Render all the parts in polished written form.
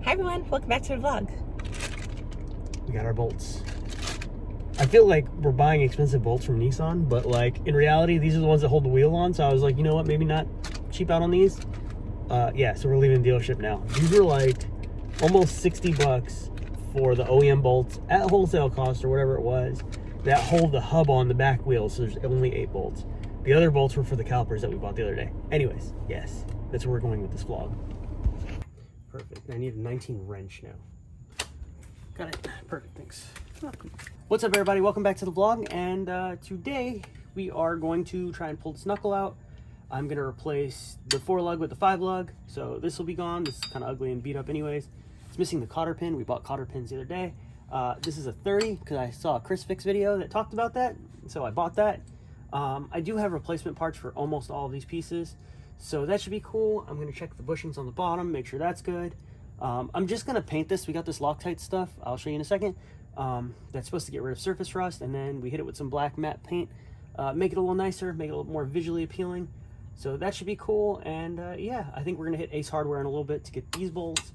Hi everyone, welcome back to the vlog. We got our bolts. I feel like we're buying expensive bolts from Nissan, but like in reality, these are the ones that hold the wheel on. So I was like, you know what, maybe not cheap out on these. Yeah, so we're leaving the dealership now. These were like almost 60 bucks for the OEM bolts at wholesale cost or whatever it was that hold the hub on the back wheel. So there's only 8 bolts. The other bolts were for the calipers that we bought the other day. Anyways, yes, that's where we're going with this vlog. Perfect. I need a 19 wrench now. Got it. Perfect. Thanks. Welcome. What's up, everybody? Welcome back to the vlog. And today we are going to try and pull this knuckle out. I'm going to replace the 4-lug with the 5-lug. So this will be gone. This is kind of ugly and beat up anyways. It's missing the cotter pin. We bought cotter pins the other day. This is a 30 because I saw a Chris Fix video that talked about that. So I bought that. I do have replacement parts for almost all of these pieces. So that should be cool. I'm going to check the bushings on the bottom, make sure that's good. I'm just going to paint this. We got this Loctite stuff. I'll show you in a second. That's supposed to get rid of surface rust. And then we hit it with some black matte paint. Make it a little nicer, make it a little more visually appealing. So that should be cool. And yeah, I think we're going to hit Ace Hardware in a little bit to get these bolts.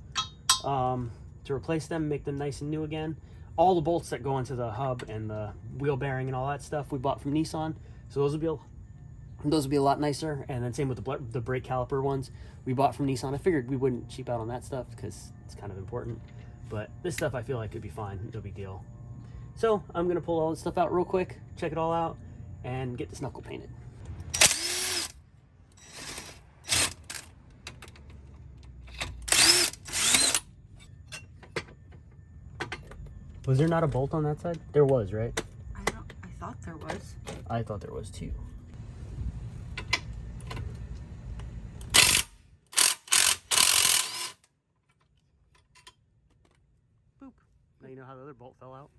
To replace them, make them nice and new again. All the bolts that go into the hub and the wheel bearing and all that stuff we bought from Nissan. So those will be a lot nicer. And then same with the brake caliper ones we bought from Nissan. I figured we wouldn't cheap out on that stuff because it's kind of important. But this stuff I feel like could be fine. No big deal. So I'm going to pull all this stuff out real quick, check it all out, and get this knuckle painted. Was there not a bolt on that side? There was, right? I thought there was. I thought there was too. Boop. Now you know how the other bolt fell out.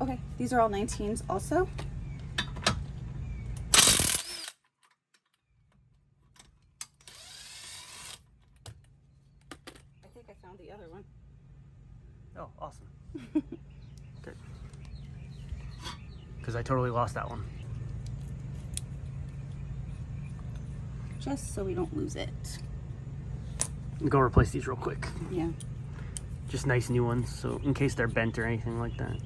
Okay, these are all 19s also. I think I found the other one. Oh, awesome. Good. Because I totally lost that one. Just so we don't lose it. Go replace these real quick. Yeah. Just nice new ones, so in case they're bent or anything like that.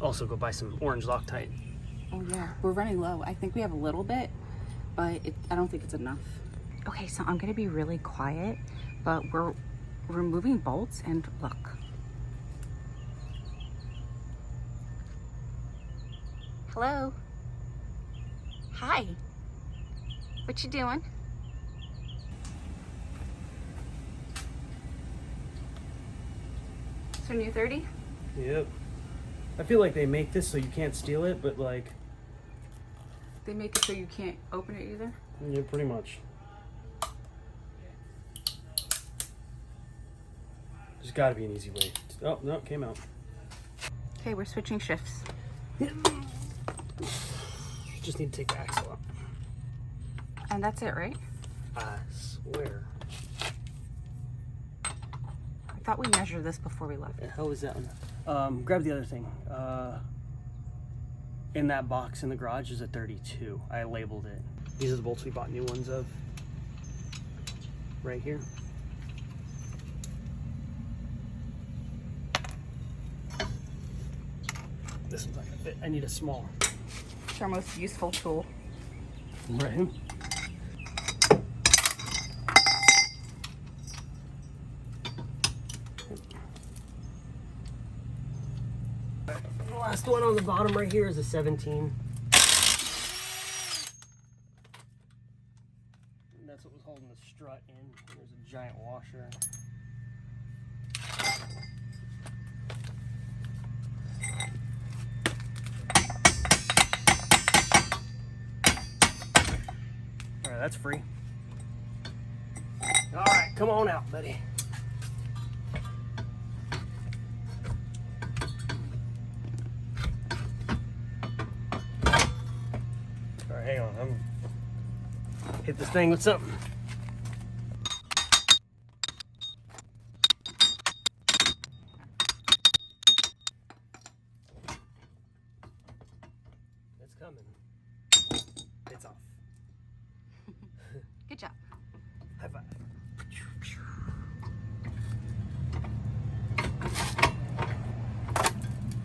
Also go buy some orange Loctite. Oh yeah, we're running low. I think we have a little bit, but I don't think it's enough. Okay, so I'm gonna be really quiet, but we're removing bolts and look. Hello. Hi. What you doing? So new 30? Yep. I feel like they make this so you can't steal it, but like... They make it so you can't open it either? Yeah, pretty much. There's gotta be an easy way. Oh, no, it came out. Okay, we're switching shifts. Just need to take the axle out. And that's it, right? I swear. I thought we measured this before we left. What the hell is that one? Grab the other thing. In that box in the garage is a 32. I labeled it. These are the bolts we bought new ones of. Right here. This one's not gonna fit. I need a small. It's our most useful tool. Right. The last one on the bottom right here is a 17. And that's what was holding the strut in. There's a giant washer. Alright, that's free. Alright, come on out, buddy. Alright, hang on. I'm hit this thing with something. coming. It's off. Good job. High five.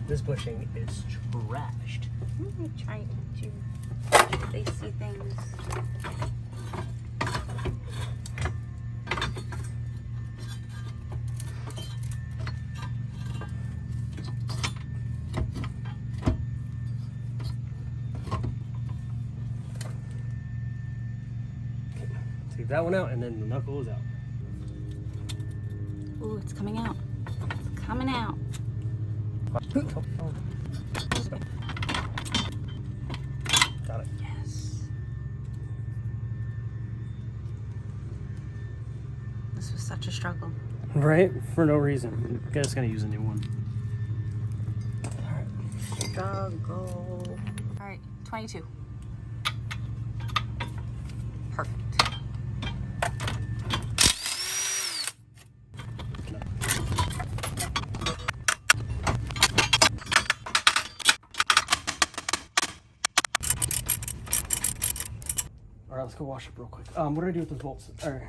This bushing is trashed. I'm trying to they see things. Take that one out, and then the knuckle is out. Ooh, it's coming out. It's coming out. Got it. Yes. This was such a struggle. Right? For no reason. I'm just gonna use a new one. Struggle. All right, 22. Perfect. All right, let's go wash up real quick. What do I do with those bolts? You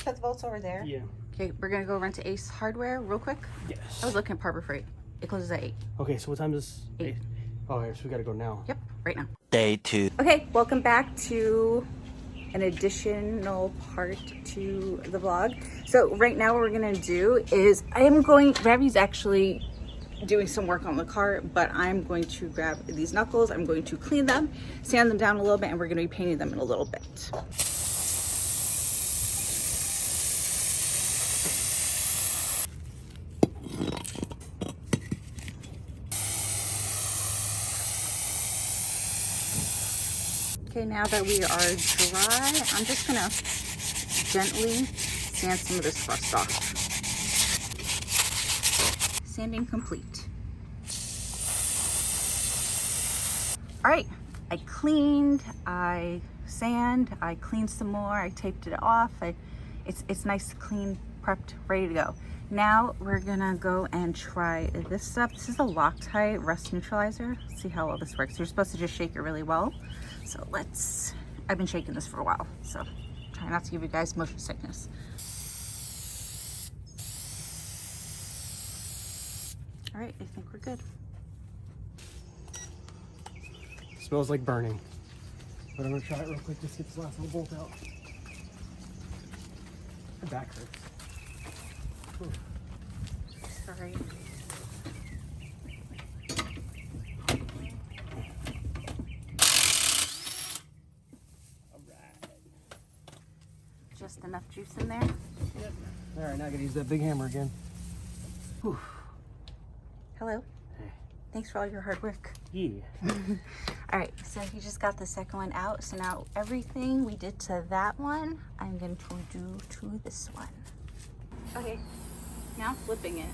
put the bolts over there. Yeah. Okay, we're gonna go run to Ace Hardware real quick. Yes. I was looking at Harbor Freight. It closes at 8. Okay, so what time does 8? Oh, okay, so we gotta go now. Yep, right now. Day 2. Okay, welcome back to an additional part to the vlog. So right now what we're gonna do is Ravi's actually doing some work on the car, but I'm going to grab these knuckles, I'm going to clean them, sand them down a little bit, and we're gonna be painting them in a little bit. Okay, now that we are dry, I'm just gonna gently sand some of this rust off. Sanding complete. All right, I cleaned, I sand, I cleaned some more, I taped it off. It's nice, clean, prepped, ready to go. Now we're gonna go and try this stuff. This is a Loctite rust neutralizer. Let's see how well this works. You're supposed to just shake it really well. So I've been shaking this for a while, so try not to give you guys motion sickness. All right, I think we're good. Smells like burning. But I'm gonna try it real quick just to get this last little bolt out. My back hurts. Whew. Sorry. Just enough juice in there. Yep. All right, now I gotta use that big hammer again. Whew. Hello. Hey. Thanks for all your hard work. Yeah. All right, so he just got the second one out. So now everything we did to that one, I'm going to do to this one. Okay, now flipping it.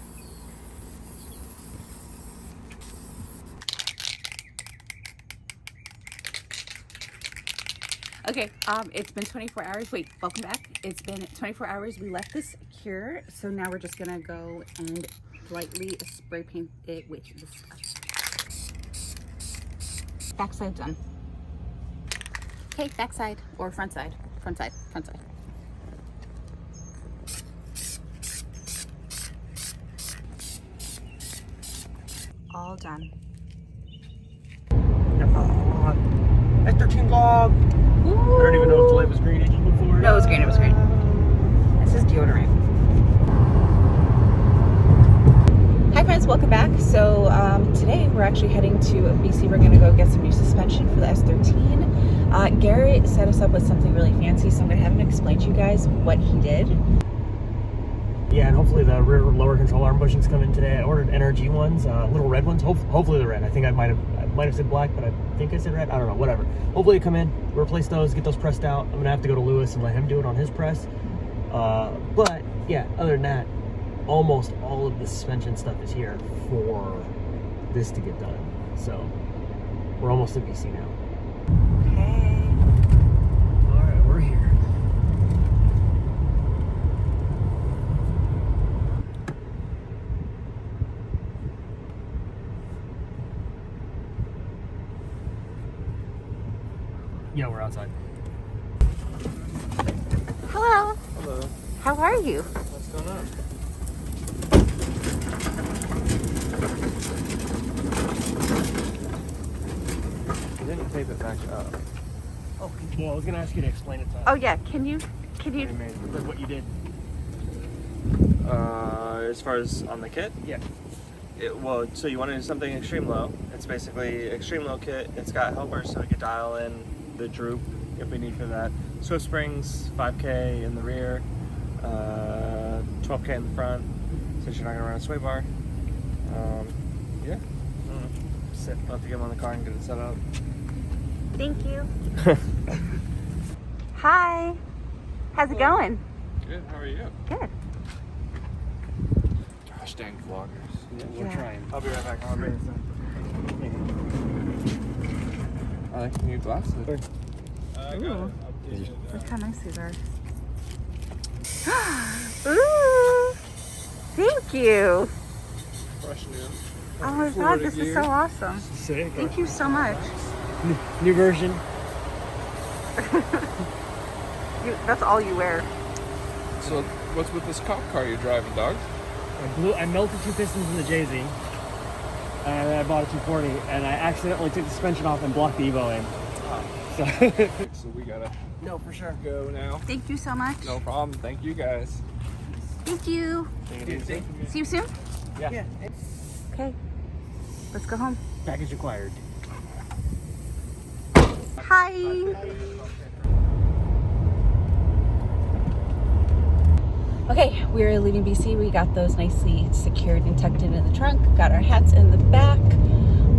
Okay, it's been 24 hours. Wait, welcome back. It's been 24 hours. We left this cure. So now we're just gonna go and lightly spray paint it with this stuff. Backside done. Okay, backside or front side. Front side, front side. All done. S13 vlog. Woo! I don't even know if the light was green before. No, it was green, it was green. This is deodorant. Hi friends, welcome back. So today we're actually heading to BC. We're gonna go get some new suspension for the S13. Garrett set us up with something really fancy, so I'm gonna have him explain to you guys what he did. Yeah, and hopefully the rear lower control arm bushings come in today. I ordered NRG ones, little red ones. Hopefully they're red. I think I might have said black, but I think I said red. I don't know, whatever. Hopefully they come in, replace those, get those pressed out. I'm gonna have to go to Lewis and let him do it on his press. But yeah, other than that, almost all of the suspension stuff is here for this to get done. So we're almost in BC now. Okay. All right, we're here. Yeah, we're outside. Hello. Hello. How are you? What's going on? You didn't tape it back up. Oh, well, I was gonna ask you to explain it to us. Oh yeah, can you? What do you mean? Like what you did. As far as on the kit? Yeah. Well, so you want to do something extreme low. It's basically extreme low kit. It's got helpers so we could dial in the droop if we need for that. Swift springs, 5K in the rear, 12K in the front, since you're not going to run a sway bar. Yeah. I'll have to get them on the car and get it set up. Thank you. Hi. How's it going? Good, how are you? Good. Gosh dang vloggers. Yeah, we're Yeah. trying. I'll be right back. I'll bring this in. I like new glasses. Ooh. Look how nice these are. Ooh. Thank you. Fresh new. Oh my god, Florida this is gear. so awesome. Sick. Thank you so much. New version. That's all you wear. So what's with this cop car you're driving, dog? I melted 2 pistons in the JZ. And then I bought a 240, and I accidentally took the suspension off and blocked the Evo in. So. So we gotta No, for sure. go now. Thank you so much. No problem. Thank you guys. Thank you. Take it easy. See you soon. Yeah. Okay. Let's go home. Package acquired. Hi. Okay, we're leaving BC. We got those nicely secured and tucked into the trunk. Got our hats in the back.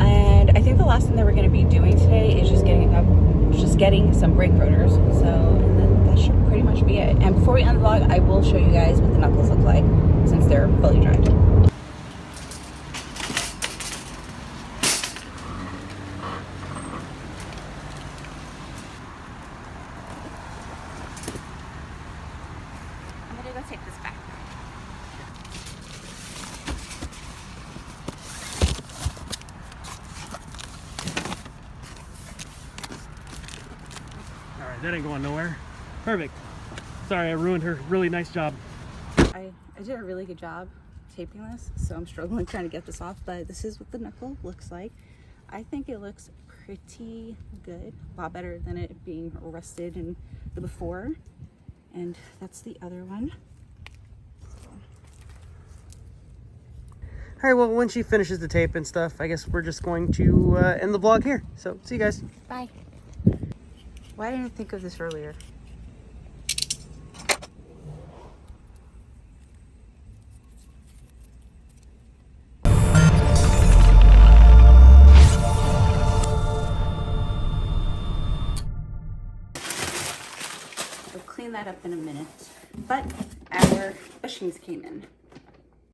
And I think the last thing that we're going to be doing today is just getting some brake rotors. So, and then that should pretty much be it. And before we end the vlog, I will show you guys what the knuckles look like since they're fully dried. I'm gonna go take this back. Alright, that ain't going nowhere. Perfect. Sorry, I ruined her really nice job. I did a really good job taping this, so I'm struggling trying to get this off, but this is what the knuckle looks like. I think it looks pretty good, a lot better than it being rusted in the before. And that's the other one. Alright, well, when she finishes the tape and stuff, I guess we're just going to end the vlog here. So, see you guys. Bye. Why didn't I think of this earlier? We'll clean that up in a minute. But our bushings came in.